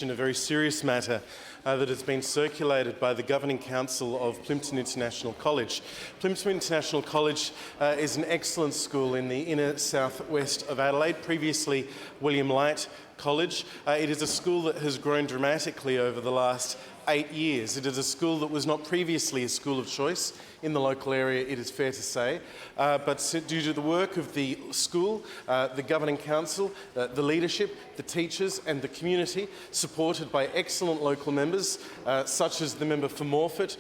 A very serious matter that has been circulated by the Governing Council of Plympton International College. Plympton International College is an excellent school in the inner southwest of Adelaide, previously William Light College. It is a school that has grown dramatically over the last 8 years. It is a school that was not previously a school of choice in the local area, it is fair to say, but due to the work of the school, the Governing Council, the leadership, the teachers and the community, supported by excellent local members, such as the member for Morphett,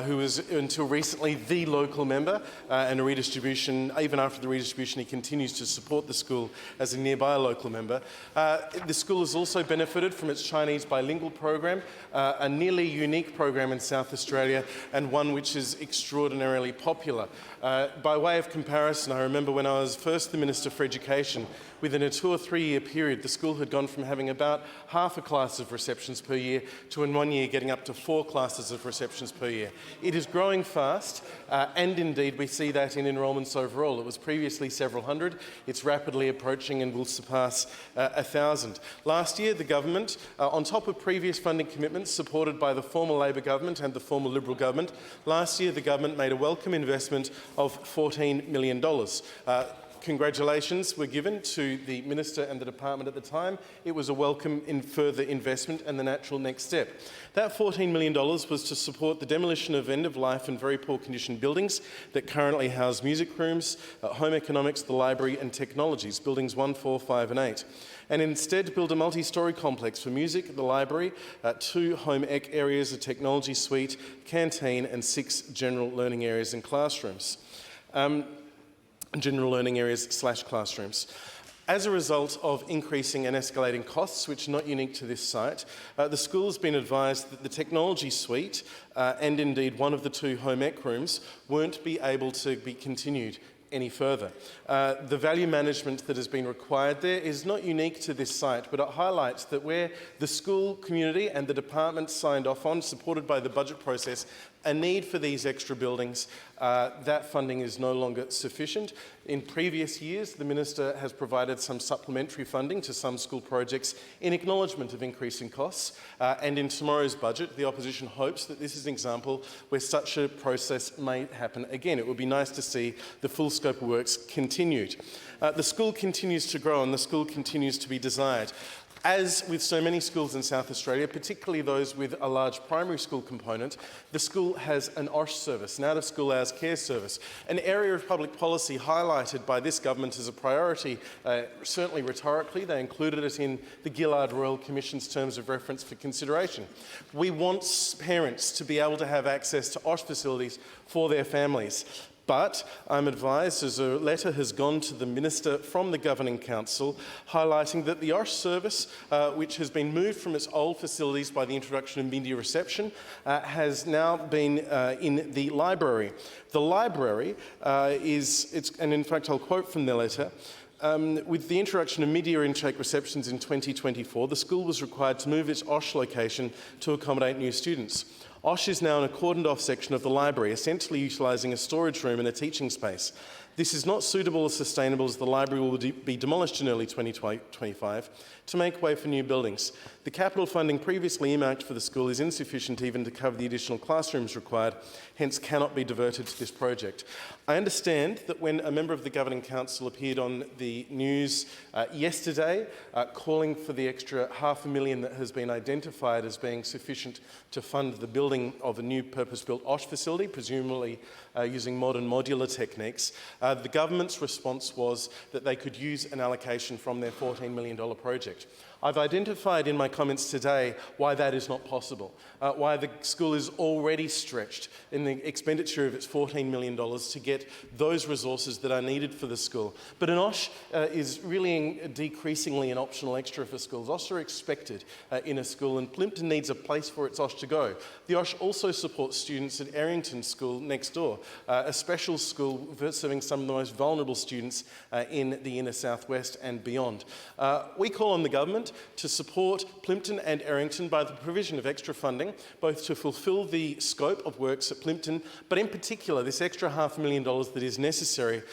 who was until recently the local member, and a redistribution, even after the redistribution, he continues to support the school as a nearby local member. The school has also benefited from its Chinese bilingual program, a nearly unique program in South Australia and one which is extraordinarily popular. By way of comparison, I remember when I was first the Minister for Education, within a 2 or 3 year period, the school had gone from having about half a class of receptions per year to in 1 year getting up to 4 classes of receptions per year. It is growing fast, and indeed we see that in enrolments overall. It was previously several hundred. It's rapidly approaching and will surpass 1,000. Last year, the government, on top of previous funding commitments supported by the former Labor government and the former Liberal government, last year the government made a welcome investment of $14 million. Congratulations were given to the Minister and the Department at the time. It was a welcome in further investment and the natural next step. That $14 million was to support the demolition of end-of-life and very poor condition buildings that currently house music rooms, home economics, the library and technologies, buildings 1, 4, 5 and 8. And instead build a multi-storey complex for music, the library, 2 home ec areas, a technology suite, canteen and 6 general learning areas and classrooms. General learning areas / classrooms. As a result of increasing and escalating costs, which are not unique to this site, the school has been advised that the technology suite and indeed one of the 2 home ec rooms won't be able to be continued any further. The value management that has been required there is not unique to this site, but it highlights that where the school community and the department signed off on, supported by the budget process, a need for these extra buildings, that funding is no longer sufficient. In previous years, the Minister has provided some supplementary funding to some school projects in acknowledgement of increasing costs, and in tomorrow's budget, the opposition hopes that this is an example where such a process may happen again. It would be nice to see the full scope of works continued. The school continues to grow and the school continues to be desired. As with so many schools in South Australia, particularly those with a large primary school component, the school has an OSH service, an out-of-school hours care service, an area of public policy highlighted by this government as a priority, certainly rhetorically. They included it in the Gillard Royal Commission's terms of reference for consideration. We want parents to be able to have access to OSH facilities for their families. But I'm advised, as a letter has gone to the Minister from the Governing Council, highlighting that the OSH service, which has been moved from its old facilities by the introduction of media reception, has now been in the library. The library and in fact I'll quote from the letter, with the introduction of media intake receptions in 2024, the school was required to move its OSH location to accommodate new students. OSH is now in a cordoned-off section of the library, essentially utilising a storage room and a teaching space. This is not suitable or sustainable, as the library will be demolished in early 2025 to make way for new buildings. The capital funding previously earmarked for the school is insufficient even to cover the additional classrooms required, hence cannot be diverted to this project. I understand that when a member of the Governing Council appeared on the news yesterday calling for the extra $500,000 that has been identified as being sufficient to fund the building of a new purpose-built OSH facility, presumably using modern modular techniques, the government's response was that they could use an allocation from their $14 million project. I've identified in my comments today why that is not possible, why the school is already stretched in the expenditure of its $14 million to get those resources that are needed for the school. But an OSH is really decreasingly an optional extra for schools. OSH are expected in a school, and Plympton needs a place for its OSH to go. The OSH also supports students at Errington School next door, a special school serving some of the most vulnerable students in the inner southwest and beyond. We call on the government to support Plympton and Errington by the provision of extra funding, both to fulfil the scope of works at Plympton, but in particular this extra $500,000 that is necessary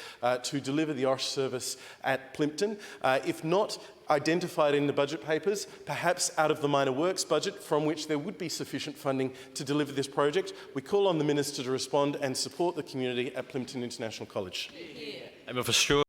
to deliver the OSH service at Plympton. If not identified in the budget papers, perhaps out of the minor works budget, from which there would be sufficient funding to deliver this project. We call on the Minister to respond and support the community at Plympton International College. Member for Stewart.